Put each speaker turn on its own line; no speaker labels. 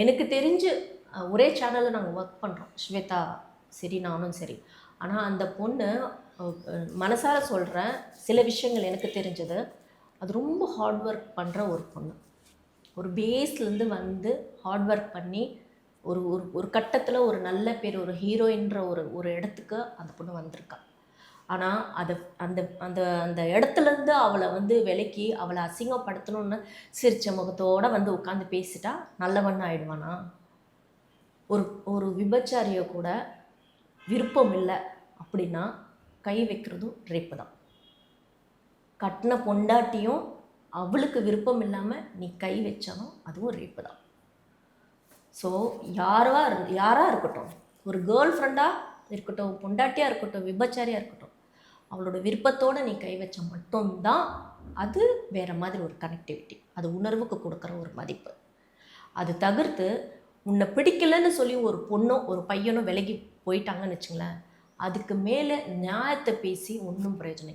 எனக்கு தெரிஞ்சு ஒரே சேனலில் நாங்கள் ஒர்க் பண்ணுறோம், ஸ்வேதா சரி நானும் சரி. ஆனால் அந்த பொண்ணு மனசார சொல்கிறேன், சில விஷயங்கள் எனக்கு தெரிஞ்சது, அது ரொம்ப ஹார்ட் ஒர்க் பண்ணுற ஒரு பொண்ணு. ஒரு பேஸ்லேருந்து வந்து ஹார்ட் ஒர்க் பண்ணி ஒரு ஒரு ஒரு கட்டத்தில் ஒரு நல்ல பேர், ஒரு ஹீரோயின்ற ஒரு இடத்துக்கு அந்த பொண்ணு வந்திருக்கா. ஆனால் அதை அந்த அந்த அந்த இடத்துலேருந்து அவளை வந்து விலக்கி அவளை அசிங்கப்படுத்தணும்னு சிரிச்ச முகத்தோடு வந்து உட்காந்து பேசிட்டா நல்லவன் ஆயிடுவானா? ஒரு ஒரு விபச்சாரியை கூட விருப்பம் இல்லை அப்படின்னா கை வைக்கிறதும் ரேப்பு தான். கட்டின பொண்டாட்டியும் அவளுக்கு விருப்பம் இல்லாமல் நீ கை வச்சாலும் அதுவும் ரேப்பு தான். ஸோ யாராக இருக்கட்டும், ஒரு கேர்ள் ஃப்ரெண்டாக இருக்கட்டும், பொண்டாட்டியாக இருக்கட்டும், விபச்சாரியாக இருக்கட்டும், அவளோட விருப்பத்தோடு நீ கை வச்ச மட்டும்தான் அது வேறு மாதிரி ஒரு கனெக்டிவிட்டி, அது உணர்வுக்கு கொடுக்குற ஒரு மதிப்பு. அது தவிர்த்து உன்னை பிடிக்கலன்னு சொல்லி ஒரு பொண்ணோ ஒரு பையனோ விலகி போயிட்டாங்கன்னு வச்சுங்களேன், அதுக்கு மேலே நியாயத்தை பேசி ஒன்றும் பிரயோஜனம் கிடையாது.